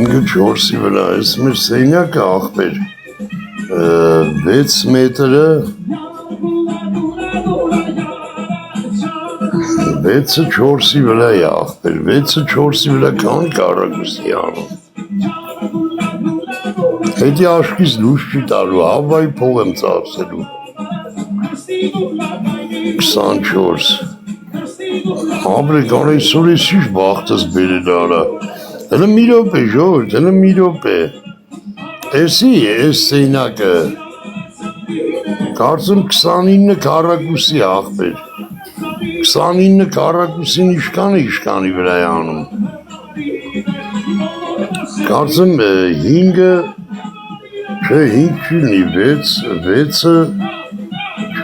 5-ը 4-ի վրա, այս մեր սենյակը աղբեր, 6 մետրը, 6-ը 4-ի վրա է աղբեր, 6-ը 4-ի վրա քան կարագուսի անում։ Հետի աշկիս լուշ չի տալու, հավայի փող եմ ծախսելու։ 24 Ապրեք, այսօր ես ինչ բախտս բերել արա։ Հələ մի րոպե, ժողովուրդ, հələ մի րոպե։ Էսի է, էս սեյնակը։ Կարծում 29 քառակուսի աղբեր։ 29 քառակուսին իշկանի վրա է անում։ Կարծում 5-ը, չէ, 5 չի լինի, 6-ը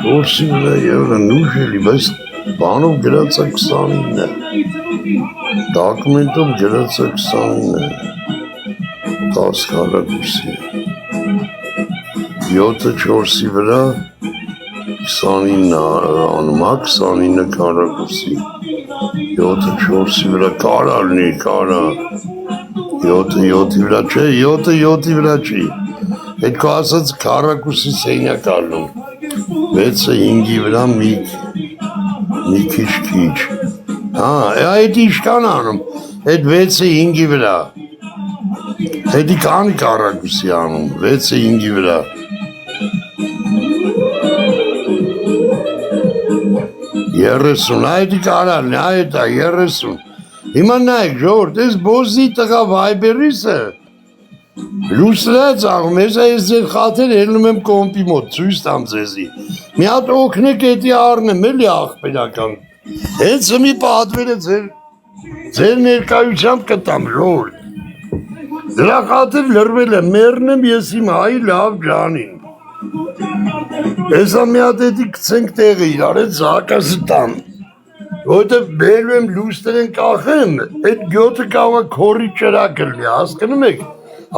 4-ի վրա եղը նուշ էլի, բայց բանով գրած է 29-ը, դակումենտով գրած է 29-ը, 10 քառակուսի, 7-ը 4-ի վրա 29 անում, 29 քառակուսի, 7-ը 4-ի վրա կարա լինի, կարա, 7-ը 7-ի վրա չէ, 7-ը 7-ի վրա չի, հետ քո ասած քառակուսի սենյակ ալնում, 6-ը 5-ի վրա մի քիչ, այդ իշկան անում, այդ 6-ը 5-ի վրա, հետի կանի կարագուսի անում, 6-ը 5-ի վրա, 30, այդի կարալն է, այդ է 30, հիմա նայք ժողորդ, ես բոզի տղա վայբերիսը, լուսրած աղում, ես այս ձեր խաթեր հելնում եմ կոմպի մոտ, ծույս տամ ձեզի, մի հատ օգնեք էտի առնեմ, էլի աղբերական, հենց մի պատվերը ձեր ներկայությամբ կտամ, ժողորդ, դրա խաթեր լրվել եմ, մերնեմ ես իմ հայի լավ ջանին, Հեսա մի հատ էդի կցենք տեղը իրար, էդ զակասը տամ, որտև բելու եմ լուստեր են կախեմ, էդ գյոտը կավա քորի ճրակ լի, հասկնում եք,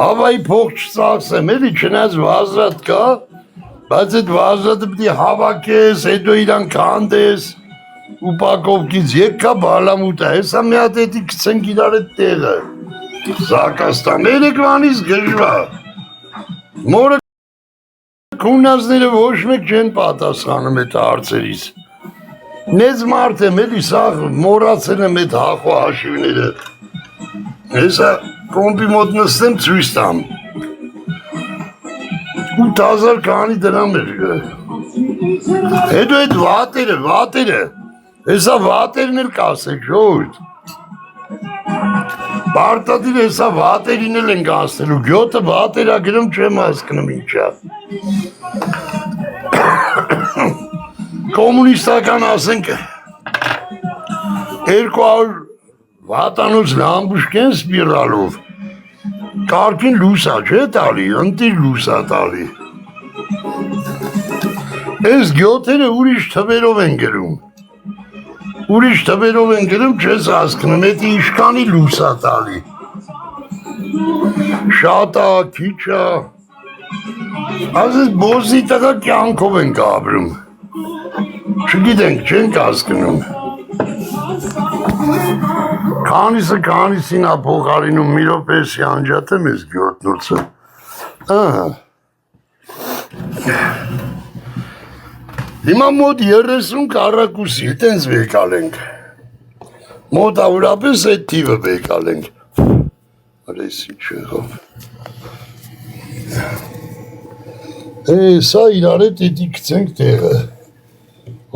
հավայի փող չծախսեմ, էլի չնայած վազրատ կա, բայց էդ վազրատը պտի հավաքես, հետո իրան կանդես, ուպակովքից եկ կա բալամուտ է, հեսա մի հատ էդի կցենք իրար էդ տեղը, զակաս տամ, երեկվանից գժվա, մորը Քունազները ոչ մեկ չեն պատասխանում այդ հարցերից։ Նեզ մարդ եմ էլի սաղ մորացել եմ այդ հախո հաշիվները։ Հեսա կոմպի մոտ նստեմ ծույս տամ։ 8000 քանի դրամ էր։ Հետո այդ վատերը, հեսա վատերն էլ կասեք ժողովուրդ։ Պարտադիր հեսա վատերին էլ ենք ասնելու, գյոտը վատերագրում չեմ հասկնում ինչա։ Կոմունիստական ասենք 200 վատանոց լամբուշկեն սպիրալով կարգին լուսա չէ տալի, ընտիր լուսա տալի։ Ես գյոտերը ուրիշ թվերով են գրում։ Ուրիշ թվերով են գրում չես հասկնում, էդի իշկանի լուսա տալի։ Շատա, քիչա, ասես բոզի տղա կյանքով ենք ապրում։ Չգիտենք, չենք հասկնում։ Քանիսին ապոխարինում մի րոպեսի անջատեմ ես գյոտնոցը։ Հիմա մոտ 30 քառակուսի, տենց բեկալ ենք։ Մոտավորապես այդ թիվը բեկալ ենք։ Արեսի չեղով։ Սա իրար էտ էտի կցենք տեղը։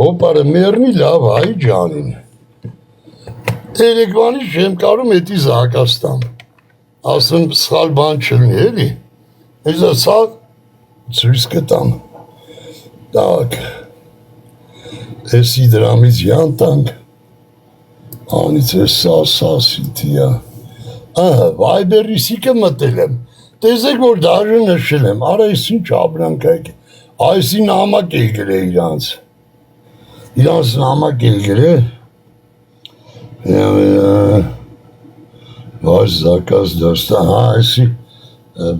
Հոպարը մերնի լավ հայ ջանին։ Երեկվանի չեմ կարում էտի զակաստամ։ Ասում սխալ բան չլնի էլի։ Հեսա սա ծույս կտամ։ Դակ։ Էսի դրամից յանտանք, անից ես սասիտիա, վայբերիսիկը մտել եմ, տեսեք որ դաժը նշել եմ, արա ես ինչ ապրանք այք, այսի նամակ էլ գրե իրանց նամակ էլ գրե, վաշ զակաս դոստա, այսի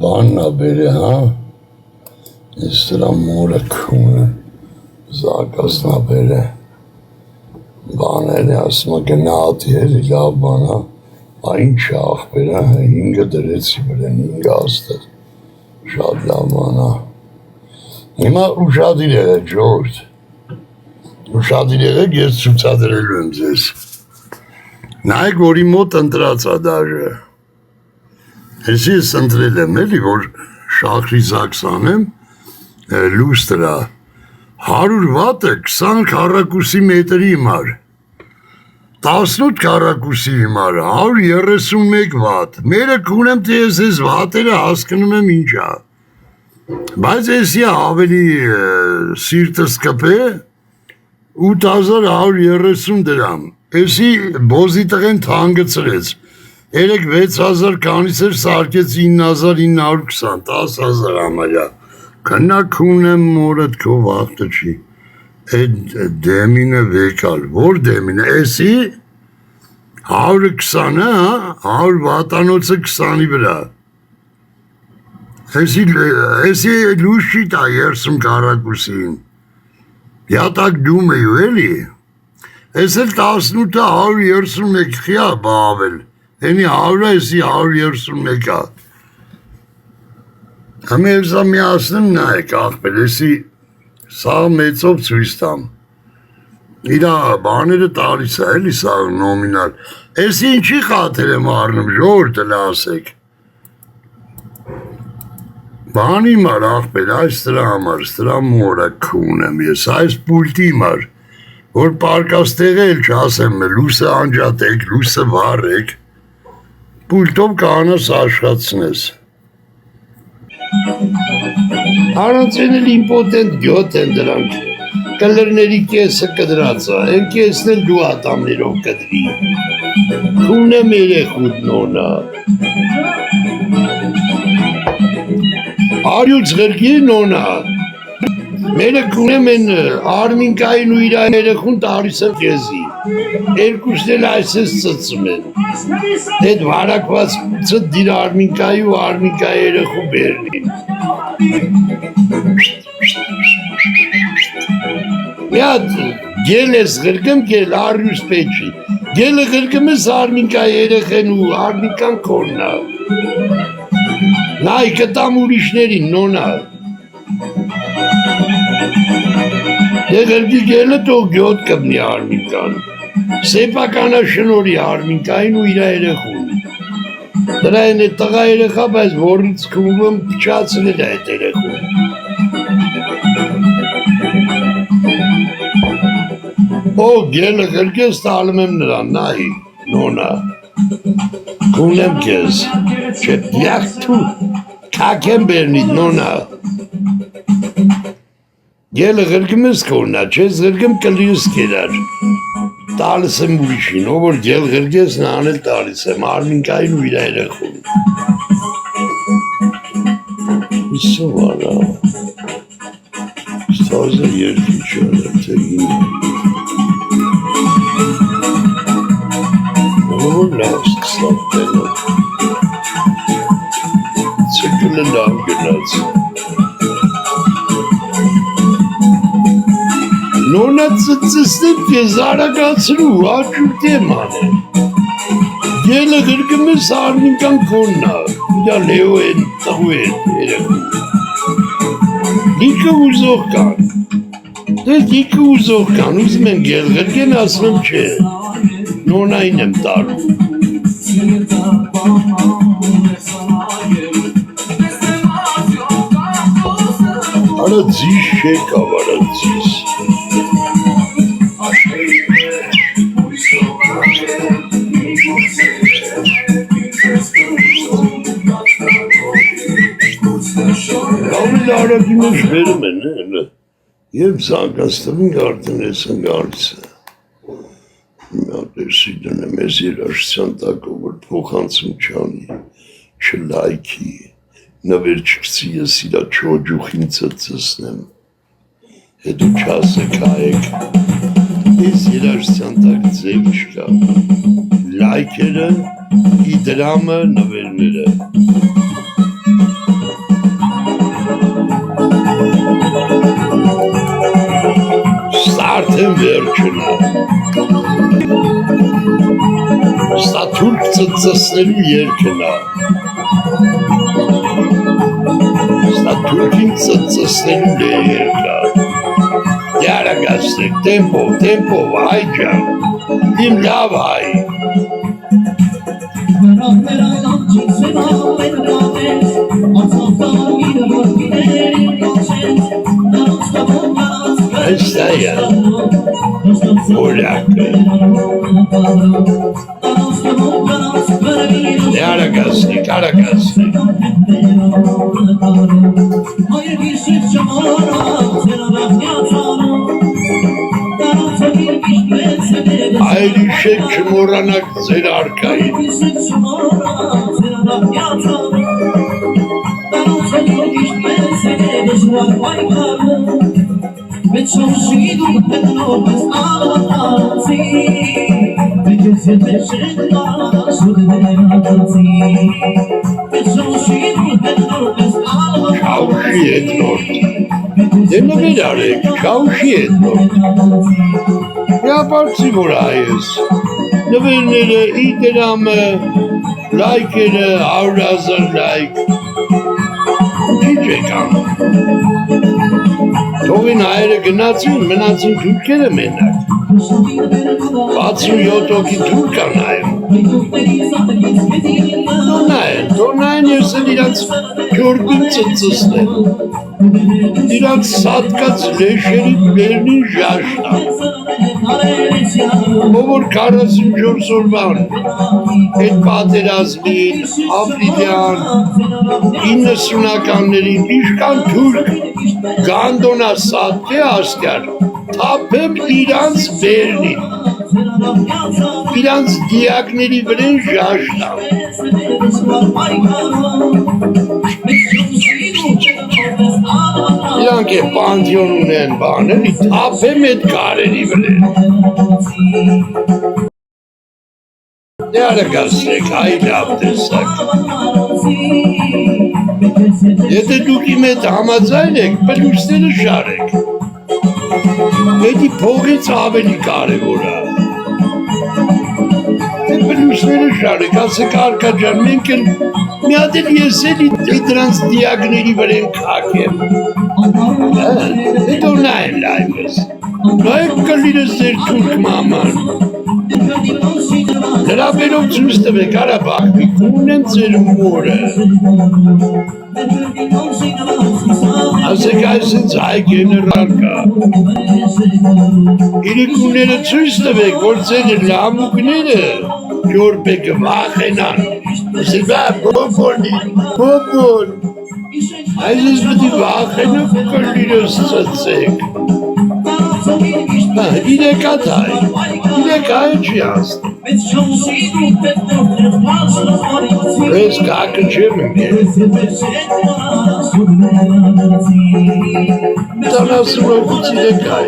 բանն աբեր է, ես դրա մորը քունը, զակասնաբեր է, բաներ է ասում գնա ատի էլի լավ բան, Այն աղբերա 5 դրեցի վրան 5 աստղ շատ լավ մանա հիմա ուշադիր եղեք ժողովուրդ ուշադիր եղեք ես ցուցադրելու եմ ձեզ նայեք որի մոտ ընտրած է դաժե ես ես ընտրել եմ էլի որ շախրի զաքս անեմ լուստրա 100 վատը 20 քառակուսի մետրի հիմար 18 քառակուսի հիմար 131 վատ մերը կունեմ թե ես վատերը հասկնում եմ ինչ է բայց եսի ավելի սիրտս կպե 8130 դրամ եսի բոզի տղեն թանգցրեց 3-6000 կանից էր սարկեց 9920 10000 համարյա քննարկում եմ մորդ քո վաղտը չի այդ դեմինը վեկալ որ դեմինը եսի 120-ը 100 վատանոցը 20-ի վրա եսի լուշ չի տա 30 քառակուսին յատակ դում է ու էլի ես էլ 18-ը 131 խիա բավել Հենի 100-ը եսի 131-ա Համ ես ամիասնում նայեք աղբեր, եսի սա մեծով ծույս տամ իրա բաները տարիս է, էլի սա նոմինալ եսի ինչի խաթեր եմ արնում, ժողորդը լասեք բանի մար աղբեր, այս տրա համար, տրա մորը կուն եմ ես, այս պուլտի մար որ պարկաստեղ էլ չասեմ, լուսը անջատեք, լուսը վարեք Պուլտով կանաս աշխատցնես Առանց էլ իմպոտենտ գյոտ են դրանք կլրների կեսը կդրած է են կեսն էլ դու ատամներով կդրի քուն եմ երեխուտ նոնա արյուց գրկի նոնա մերը քունեմ են արմինկային ու իր երեխուն տարիս եմ կեզի երկուսն էլ այս ես ծծում են Այդ վարակված ծտ դիր արմինկայի ու արմինկայի երեխու բերնին Միատ գել ես գրգում գել արյուս պեչի Գելը գրգում ես արմինկայի երեխեն ու արմինկան կորնա Նայ կտամ ուրիշներին նոնա Դե գրգի գելը տող գյոտ կմնի արմինկան Սեպականա շնորի արմինկային ու իրա երեխուն Դրա են է տղա երեխա, բայց որից կուվում պչացնել է այդ երեխուն Ո գելը գրգես տալում եմ նրան, նայի, նոնա Կուն եմ կեզ, չէ պյակ թու, կակ եմ բերնիդ, նոնա Գելը գրգում ես կորնա, չես գրգում կլյուս կերար Տալիս եմ ուրիշին, ով որ գել գրգես նան էլ տալիս եմ, արմինկային ու իր երեխուն Իսո վարա Ստազը երկի չորը, թե ինը Ով լավ սկսավ տենը Ցկլը լավ գնաց Նոնա ծծստեմ կեզ արագացրու, աչուտ եմ անեմ Գելը գրգում ես արմինկան կոննա, իրա լեո են տղու են երեխու Դիկը ուզող կան, դե դիկը ուզող կան, ուզում են գել գրգեն ասում եմ չէ, նոնային եմ տարում Արա ձիս չեկավ, արա ձիս Ավելի արագի մեջ վերում են, երբ զանգաստվին արդեն ես ընգարից է Մյատերսի դնեմ ես երաշցյան տակով, որ փոխանցում չանի, չլայքի, նվեր չկցի ես իրա չոջուխին ծծսնեմ, հետո չասեք հայեք, ես երաշցյան տակ ձև չկա, լայքերը, իդրամը, նվերները Start him virtually. Սա թուրք ծծծնելու երգն է։ Սա թուրքին ծծծնելու երգ է։ Դարագաստրիկ, տեմպով, հայ ջան, իմ լավ հայ։ Asta e Polaccă. Aragastnic. Այրիշեք չմոռանաք ձեր արքային։ Չավշի ետնորդ, դենվեր արեք, չավշի ետնորդ, միապարցի որ այես, նվերները, իդերամը, լայքերը, 100,000 լայք, ինչ եք անում, թողին հայերը գնացին, մնացին թուրքերը մենակ, 67 հոգի թուրք կան այում, Դոնային ես են իրանց գյորգին ծծծնեն, իրանց սատկած լեշերի բերնին ժաշտան, որ 44 օրվան, այդ պատերազմին, ապրիլյան, 90-ականներին, իշկան թուրք, գանդոնա սատկե ասկար, թապեմ իրանց բերնին, իրանց դիակների վրեն ժաշտան, իրանք է պանթիոն ունեն բաներ, թապեմ էդ կարերի վրեն, Արագաստրեք, հայ լավ տեսակ, եթե դուք իմ հետ համաձայն եք, պլյուսները շարեք, Էդի փողից ավելի կարևոր է, Պլյուսները շարեք, ասեք արկա ջան, մենք էլ մի հատ էլ ես էլ դրանց դիակների վրեն կակ եմ, հետո նայեմ լայվս, նայեք կլիրես ձեր թուրք մաման, Նրա բերով ծույս տվեք, Արաբաղվիկ, ունեն ձեր մորը, ասեք այսենց հայգեներ արկա, իրիկուները ծույս տվեք, որ ձեր լամուկները գյորբեկը վախենան, ասեք բոբոն, այսպես պտի վախենով կլիրս ծծեք, իրեկատ հայ չի աստ, ես կակը չեմ ընգեր, տանասում ոգուց իրեք հայ,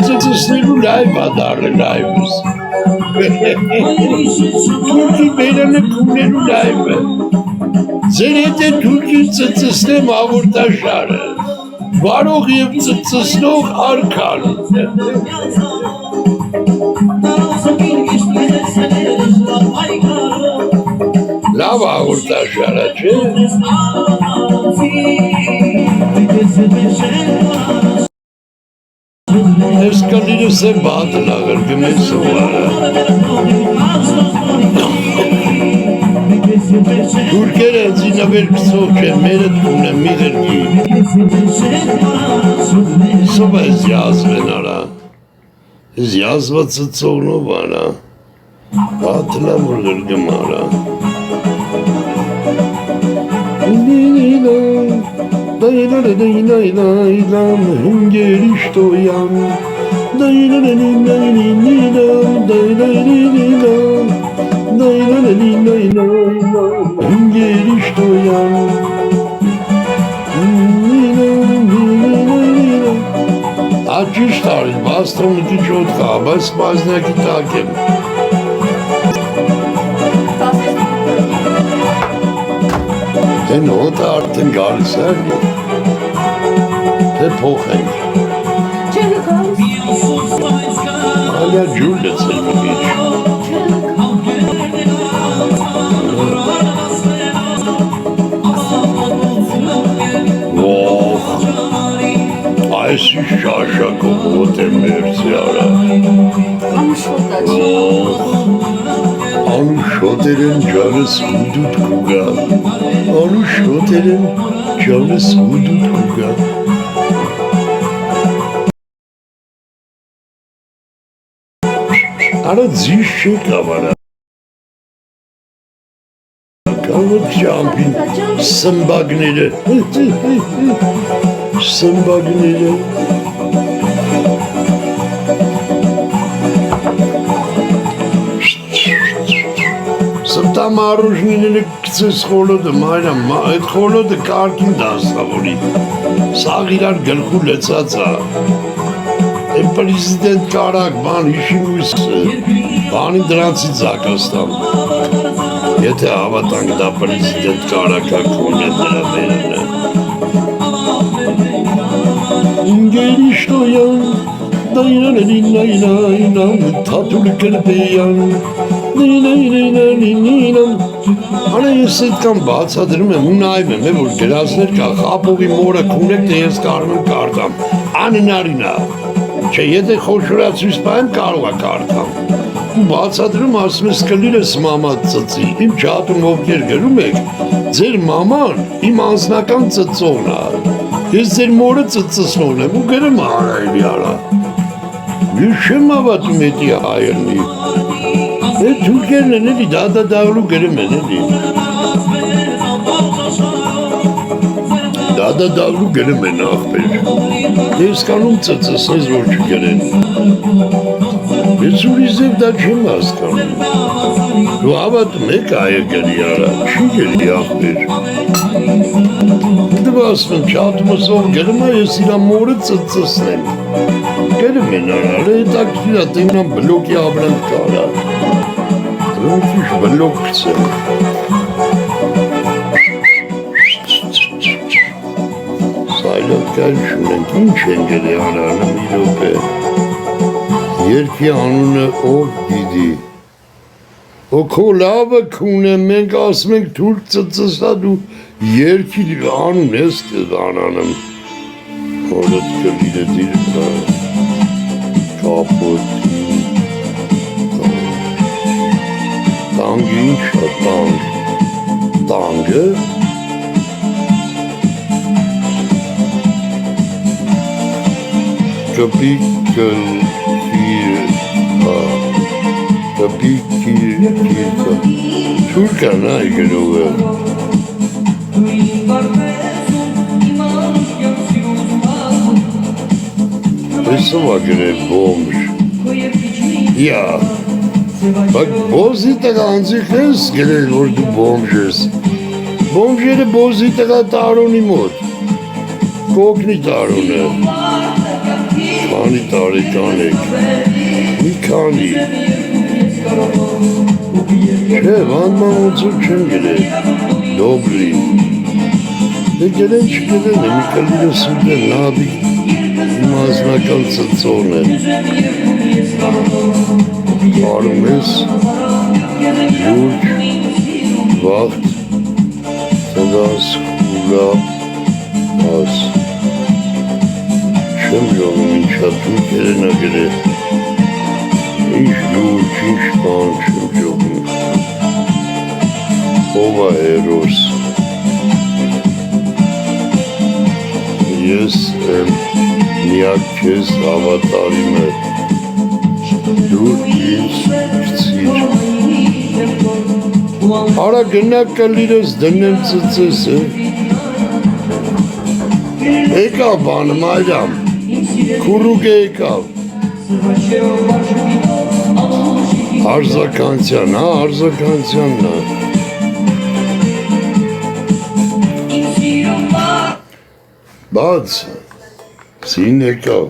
Ծծծնելու լայվ ադարը լայվս, թուրքի բերանը կունելու լայվը, ձեր հետ է թուրքին ծծծնեմ ավորդաշարը, վարող և ծծծնող արքան, լավ ավորդաշարը չէ, Ես կլիրս է բատն աղրգմ է սովարը, թուրքերը զինավեր կսող չեն, մերդ կուն է մի ղրգի, սով ես յազվեն արա, ես յազվա ծծողնով արա, բատն ամոր ղրգմ արա, Daylalaylaylaylam hüngeriştoyan Daylalaylaylaylam Daylalaylaylam Daylalaylaylaylam hüngeriştoyan Acış tarih bastığımı ki çok kabas baznaki takim Են հոտը արդեն գալիս է, թե փոխենք։ Չեն գալիս։ Ալյա ջուր լծել մի քիչ։ Ող, այս շաշակով հոտ է մերցի արա։ Անուշոտ է չէ։ Անուշոտերեն ջանս հուդուտ կուգա, անուշոտերեն ջանս հուդուտ կուգա։ Արա ձիշ չեք ավարա, կավոտ ճամպին սմբագները, սմբագները։ Սպտամ առուժնիները կծես խոլոդը, մայրամ, այդ խոլոդը կարկին դասավորի, սաղ իրար գլխու լեցած է, է պրիզիդենտ կարակ, բան հիշին ույսը, բանին դրանցից զակաստան, եթե հավատանք դա պրիզիդենտ կարակա կոնեն նրա վերն է։ Ինգերի շտոյան, դայնանինայնայնամ, թատուլ կրպեյան, Անա ես այդքան բացադրում եմ ու նայում եմ, որ գրածներ կա խապովի մորը կունեք, թե ես կարում եմ կարտամ, աննարինա, չէ եթե խոշորացույց պայեմ կարող է կարտամ, ու բացադրում ասում ես կլիր ես մամա ծծի, իմ չատում ովքեր գրում եք, ձեր մաման իմ անձնական ծծողն է, ես ձեր մորը ծծսնոն եմ ու գրում արայելի արա, ես չեմ ավատում էտի հայրնի, Է թուրքերն են էլի, դադադաղլու գրում են էլի։ Դադադաղլու գրում են աղբեր։ Ես կանում ծծսնես, որ չգրեն։ Ես ուրիշ ձև դա չեմ հասկանում։ Դու հավատում եք այը գրի արա, չի գրի աղբեր։ Դու ասում եմ, չատումս ով գրում է, ես իրա մորը ծծսնեմ։ Գրում են արա, հետաքրքիր է, տենան բլոկի ապրանք կարա։ Ոնց բլոկ գցեմ։ Սայլոտ կայլ չունենք, ինչ են գելի անանը մի ռոպե։ Երկի անունը ով դիդի։ Ո քո լավը քունը մենք ասում ենք թուրք ծծսա դու երկի անուն ես անանım։ Օրդ կլիրը դիրկա, կապոտ, Տանգը ինչ է տանգ, տանգը, կպիկ կիրկա, թուրքան այ գրողը, Տեսով ա գրել բոմժ, յա, Բայց բոզի տղա անձիք ես գրել, որ դու բոմժ ես, բոմժերը բոզի տղա տարոնի մոտ, կոքնի տարոնը, քանի տարեկան եք, մի քանի, չէ, վանմանոցով չեմ գրել, դոբրի, դե գրեն չգրեն է, մի կլիրը սուրդեն, նադի, իմ ազնական ծծորն են, Արում ես, լուրջ, վաղթ, տգաս, խուլապ, աս, չեմ ժողում ինչա թուրքերեն ա գրել, ինչ լուրջ, ինչ բան չեմ ժողում, ով ա հերոս, ես եմ միակ քեզ հավատարիմ է, դու ինձ գցիր, արա գնակ կլիրես դնեմ ծծեսը, եկավ բանը մայրամ, քուրուկ եկավ, հարզականցյան, հա, հարզականցյանն է, բաց, սին եկավ,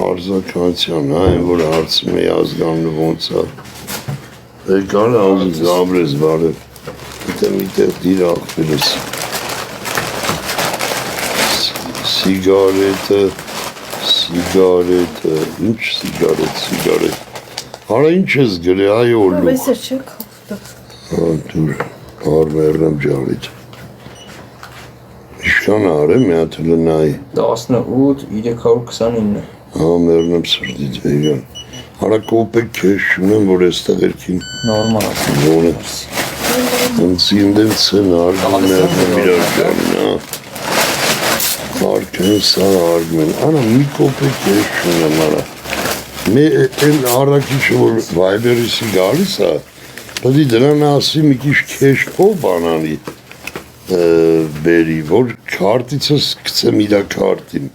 Հարզականցյան, այն որ հարցում է ազգանն ոնց է, Եկան ազիզ ամրես բարև, միտեղ դիր աղբերս, սիգարետը, ինչ սիգարետ, հարա ինչ ես գրե, այ օլու, Վեսեր չէ կողտը։ դուր, արմերնեմ ջարիտ, իշկան արեմ, միատ լնայի, 18 329 մերնեմ սրդից վեգան, հարա կոպեկ կեշ չունեմ, որ եստեղ երքին, նորմալ Նորը, ընցինդեն ծեն արգում մերնեմ իրար ջանին, Arkın sağ argmen. Ana mi kopek şuna mara. Me en araki şu Viber'isi galisa. Padi dran asim ikiş keş ko banani. Beri vor kartitsas ksemida kartin.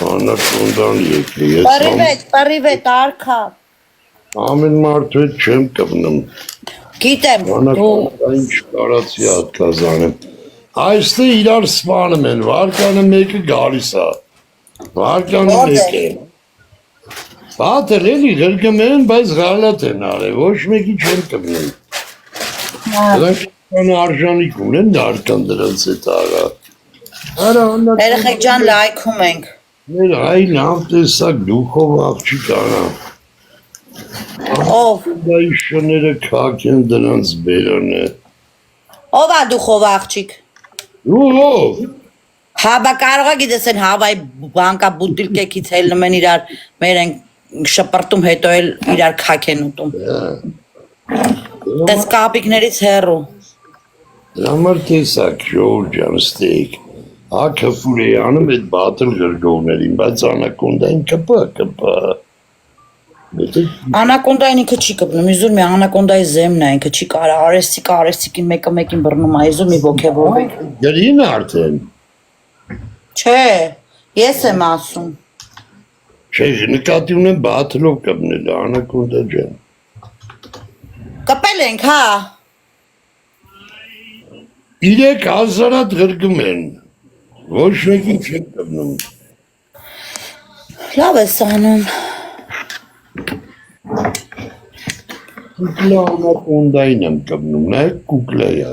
Ana şundan yekliye. Պարիվետ, արքա։ Ամեն մարդու հետ չեմ կպնում։ Գիտեմ, Ana դու ինչ կարացի հատկազանեմ։ Այստեղ իրար սպանում են, վարկանը մեկը գալիս է։ Վարկանը մեկը։ Բաթել էլի գրգում են, բայց գալատ են արել, ոչ մեկի չեմ կպնում։ Դրանք կան արժանիք ունեն, արքան դրանց հետ արա։ Արա աննա երեխեք ջան լայքում ենք։ մեր այ լավ տեսակ դուխով աղջիկ արա։ Ով, Դա իշները կակ են դրանց բերան է։ ով ա դուխով աղջիկ։ Ով, Հա, բա կարող է գիտես են հավայ բանկա բուտիլկեքից հելնում են իրար, մեր են շպրտում հետո էլ իրար քակ են ուտում։ Տես կապիկներից հեռու։ համար տեսակ ժոր ջան ստեիք։ Ակը է անում այդ բատլ գրգողներին, բայց անակոնդային կպա։ Անակոնդային ինքը չի կպնում, իզուր մի անակոնդայի զեմն է, ինքը չի կարա, արեստիկին մեկը մեկին բռնում է, իզուր մի ոգևորվեք։ Գրին արդեն, Չէ, ես եմ ասում։ չէ նկատի ունեմ բատլով կպնել, անակոնդա ջան։ Կպել ենք, հա։ 3000 հատ գրգում են, ոչ մեկին չեն կպնում։ Լավ ես անում։ Կուկլա անակոնդային եմ կպնում, նայք կուկլայա։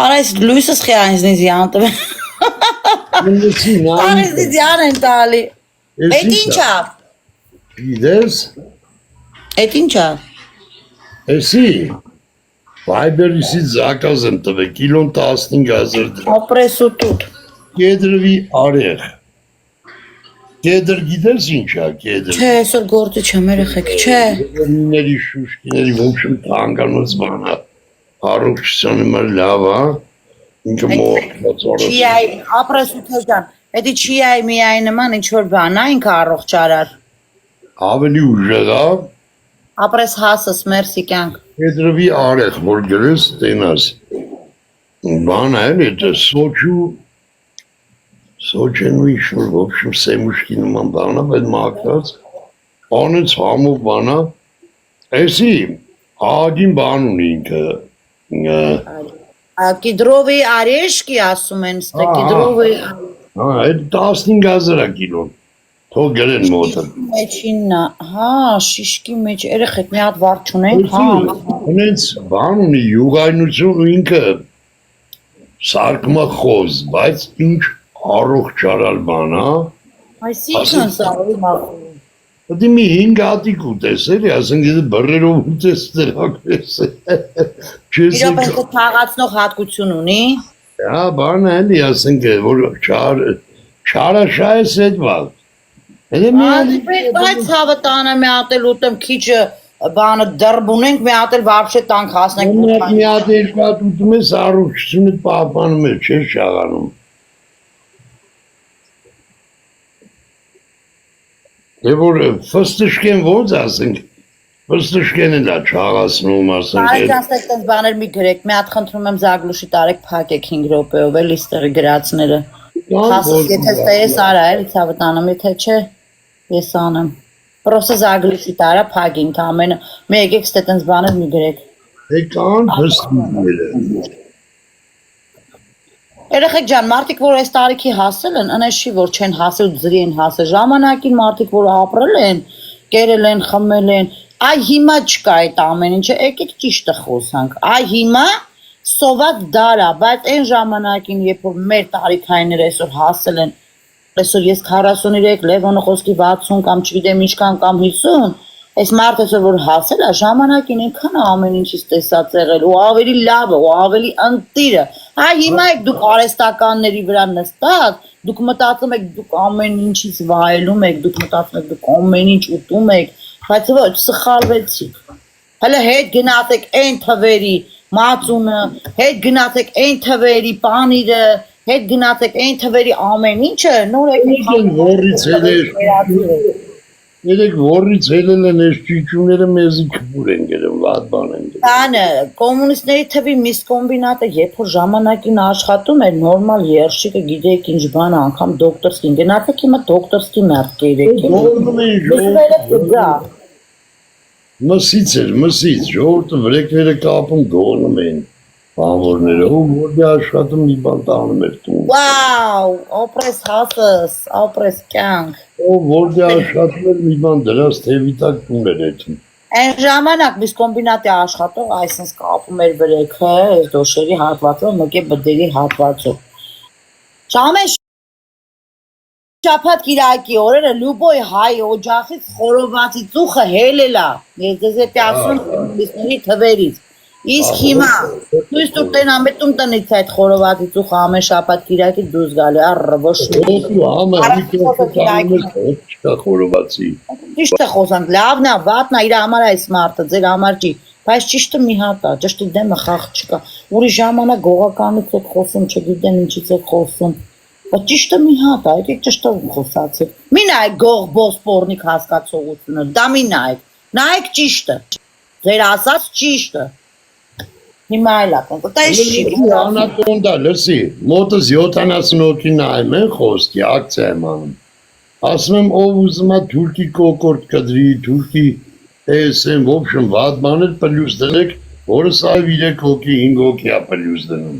Արես լույսս խի այնձնից յան տվել։ Այնձնից յան են տալի։ Էդ ինչա։ Գիտես, Էդ ինչա։ էսի, Viber-իսից զակազ եմ տվել, կիլոն 15000 դրամ, Ապրեսուտուտ։ կեդրվի արեղ, կեդր գիտես ինչա, կեդր, Չէ, այսօր գործի չեմ երեխեք, չէ։ Ների շուշկիների ոչմ տանկանոց բանա, առողջության համար լավ, ինքը մորդ, Չիայի, ապրեսուտը ջան, էդի չիայի միայի նման ինչ-որ բան, ինքը առողջ արար։ ավելի ուժեղա, Ապրես հասս, մերսի կյանք։ կեդրվի արեղ, որ գրես տենաս, բան այլ էտը, Սոչենու ինչ-որ ոչմ սեմուշկի նման բանա, բայց մակրած, անեց համով բանա, էսի, ագին բան ունի ինքը, Կիդրովի արեշկի ասում են, ստե կիդրովի այդ 15000 կիլոն, թող գրեն մոտը, մեջինն է, հա, շիշկի մեջ, երեխեք մի հատ վար չունենք, հա։ ունենց բան ունի, յուղայնություն ու ինքը սարկմա խոզ, բայց ինչ առողջ արալ բան, հա, Այսինքն սա ուրի մախում։ Դի մի 5 հատիկ ուտեսել, ասենք եթե բռերով ուտես դրակես։ Իրոք ինքը թաղացնող հատկություն ունի։ Հա, բան էլի, ասենք որ չարաշայես այդ բան։ Elə Բայց հավը տանը մի հատ էլ ուտեմ քիչ բանը դրբ ունենք, մի հատ էլ վարշե տանք հասնենք մի հատ երկու հատ ուտում ես առողջությունը պահպանում է, չես շաղանում։ Դե որ ֆստշկեն ոնց ասենք, ֆստշկեն էլ է չաղացնում, ասենք։ Բարեկամներ, այդպես բաներ մի գրեք, մի հատ խնդրում եմ Զագլուշի տարեք փակեք 5 րոպեով էլ իստեղի գրածները։ Հասես, եթե ստես արա էլ ցավը տանեմ, եթե չէ, ես անեմ։ Պրոստը Զագլուշի տարա փակին, ամենը մի եկեք ստե տենց բաներ մի գրեք։ Դե կան հստուները։ Երեխեք ջան, մարդիկ որ այս տարիքի հասել են, անեշի որ չեն հասել ձրի են հասել, ժամանակին մարդիկ որ ապրել են, կերել են, խմել են, այ հիմա չկա այդ ամեն ինչը, եկեք ճիշտը խոսանք, այ հիմա սոված դար է, բայց այն ժամանակին, երբ որ մեր տարիքայինները այսօր հասել են, այսօր ես 43, Լևոնը խոսքի 60 կամ չգիտեմ ինչքան կամ 50, այս մարդը որ հասել է, ժամանակին ինքան ամեն ինչից տեսած եղել, ու ավելի լավը, ու ավելի ընտիրը, այ հիմա եք դուք արեստականների վրա նստած, դուք մտածում եք, դուք ամեն ինչից վայելում եք, դուք մտածում եք, դուք ամեն ինչ ուտում եք, բայց ոչ, սխալվեցիք, հələ հետ գնացեք այն թվերի մածունը, հետ գնացեք այն թվերի պանիրը, հետ գնացեք այն թվերի ամեն ինչը, նոր եք Երեք որից ելել են այս ճիճուները մեզի քբուր են գերում, վատ բան են գերում։ Տանը, կոմունիստների թվի միստ կոմբինատը, երբ որ ժամանակին աշխատում էր, նորմալ երշիկը գիտեք ինչ բան, անգամ դոկտորսկին, գնացեք հիմա դոկտորսկի մերդ կերեք։ Մսից, ժողովուրդը վրեկները կապում գոնում էին, բանվորները, ու որդի աշխատում մի բան տանում էր տուն։ Վաու, օպրես հասս, օպրես կյանք։ Ով որդի աշխատում էր մի բան դրած թևի տակ տուն էր էթում։ Այն ժամանակ միս կոմբինատի աշխատող այսինքն կապում էր վրեքը, այս դոշերի հատվածով, մեկե բդերի հատվածով։ Ժամեր շաբաթ կիրակի օրերը Լյուբոյ հայ օջախից խորովածի ծուխը հելելա։ Ես դες էտի ասում կոմունիստների թվերից։ Իսկ հիմա դույս տուտեն ամետում տնից այդ խորովածի ծուխը ամեն շաբաթ կիրակի դուրս գալի, առ ոչ խորովածի։ Ճիշտ է խոսանք, լավն է, վատն է, իր համար այս մարդը, ձեր համար չի, բայց ճիշտը մի հատ է, ճշտի դեմը խաղ չկա, ուրիշ ժամանակ գողականից եք խոսում, չգիտեմ ինչից եք խոսում, բայց ճիշտը մի հատ է, եկեք ճշտով խոսացեք, մի նայեք գող բոսպորնիկ հասկացողությունը, դա մի նայեք ճիշտը, ձեր ասած ճիշտը, հիմա այլ ակոնք, դա ես չի։ Անատոնդա, լսի, մոտս 70 հոգի նայում են խոսքի, ակցիա եմ անում, ասում եմ ով ուզում է թուրքի կոկորդ կդրի, թուրքի ESM, в общем, վատ բաներ պլյուս դնեք, որս այվ 3 հոգի, 5 հոգի է պլյուս դնում։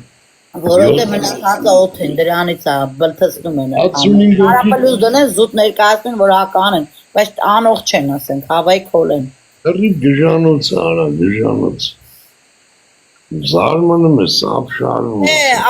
Որովհետև մնացածը օդ են, դրանից է, բլթացնում են։ 65 հոգի։ Պլյուս դնեն, զուտ ներկայացնեն, որ հական են, բայց անող չեն ասենք, հավայի քոլեն։ Հրի գժանոց արա, գժանոց։ Զարմանում է, սապ շարվում։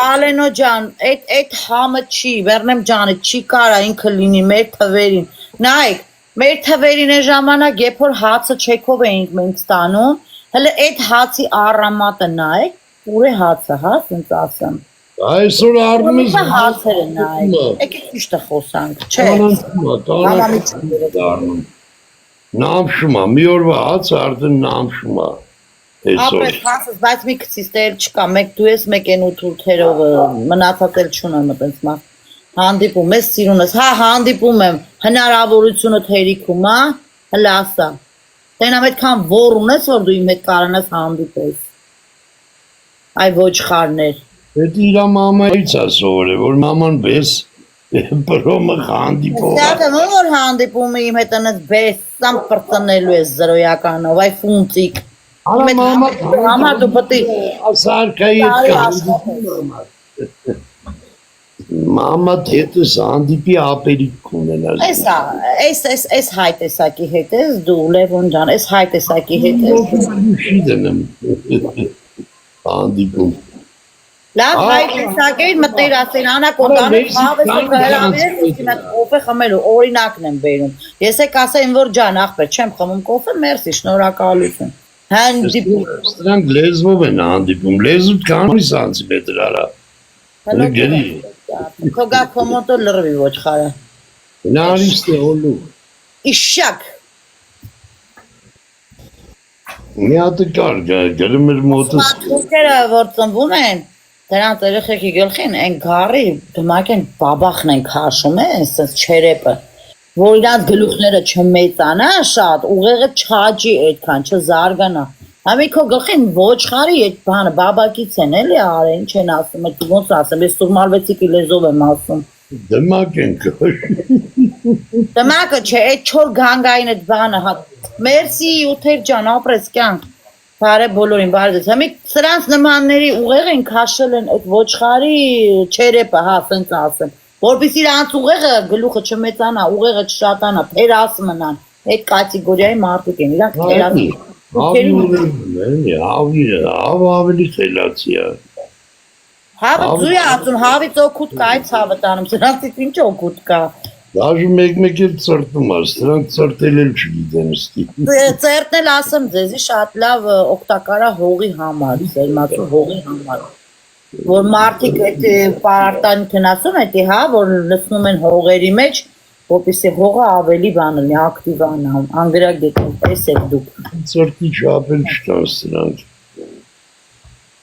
Ալենո ջան, այդ համը չի, Վերնեմ ջանը, չի կարա ինքը լինի մեր թվերին։ Նայեք, մեր թվերին է ժամանակ, երբ որ հացը չեքով էինք մենք ստանում, հələ այդ հացի առամատը նայեք, ուր է հացը, հա, ինձ ասեմ։ Այսօր առնում ես հացերը նայեք, եկեք ճիշտը խոսանք, չէ։ Նամշում է, մի օրվա հացը արդեն նամշում է։ Ապրես հասս, բայց մի քցիս տեր չկա, մեկ դու ես, մեկ են ու թուրքերով մնացած էլ չունեմ այդպես մա հանդիպում ես սիրուն ես, հա հանդիպում եմ, հնարավորությունը թերիքում, հա, հլա ասա, տենամ այդքան որ ունես, որ դու իմ հետ կարանաս հանդիպես, այ ոչխարներ։ Էդ իրա մամայից է սովոր է, որ մաման բես, բրոմը հանդիպով։ Սյատը որ հանդիպում է իմ հետ ընես բես, սամ պրծնելու ես զրոյականով, այ ֆունցիկ։ Մամա դու պետք է ասարկայի մամա դետս հանդիպի ապերիկ ունենաս։ Այս հայ տեսակի հետ ես դու Լևոն ջան, այս հայ տեսակի հետ ես։ Չի դնեմ հանդիպում։ Լավ, հայ տեսակեին մտներ ասեն, անակորդանը հավես ու կհրավիրես, ինքնատ կոֆե խմելու, օրինակն եմ բերում։ Ես եք ասեին, որ ջան, ախպեր, չեմ խմում կոֆե, մերսի, շնորհակալություն։ Հանդիպում։ Սրանք լեզվով են հանդիպում, լեզուդ քանի սանտիմետր արա։ Գերի։ Քո գա քո մոտը լրվի ոչխարը։ Նարիստ է օլու։ Իշակ։ Մի հատ կար, գրում էր մոտս։ Մատուցերը, որ ծնվում են, դրանց երեխեքի գլխին են գարի, դմակ են բաբախն են քաշում են, ասես չերեպը, որ իրանց գլուխները չմեծանա շատ, ուղեղը չաճի այդքան, չզարգանա։ Համի քո գլխին ոչխարի այդ բանը բաբակից են էլի արել, ինչ են ասում, այդ ոնց ասեմ, ես սուրմալվեցիկի լեզով եմ ասում։ Դմակ են կար։ Դմակը չէ, այդ չոր գանգային այդ բանը, հա, մերսի ութեր ջան, ապրես կյանք, բարե բոլորին, բարե դες, համի սրանց նմանների ուղեղ են քաշել են այդ ոչխարի չերեպը, հա, սենց ասեմ, որպես իրանց ուղեղը գլուխը չմեծանա, ուղեղը չշատանա, թերաս մնան, այդ կատեգորիայի մարդիկ են, իրանք թերաս Ավելի խելացի է։ Հավը ձույ ասում, հավից օգուտ կա, այդ հավը տանում, սրանցից ինչ օգուտ կա։ Դաժու մեկ էլ ծրտում ես, սրանք ծրտել էլ չգիտեն ստի։ Ծերտնել ասեմ ձեզի շատ լավ օգտակար է հողի համար, սերմացու հողի համար։ Որ մարդիկ այդ պարարտանյութն ասում է, հա, որ լցնում են հողերի մեջ, որպեսզի հողը ավելի բան լինի, ակտիվանա, անգրագետ, տեսեք դուք։ Ծրտի չափել չկան սրանք։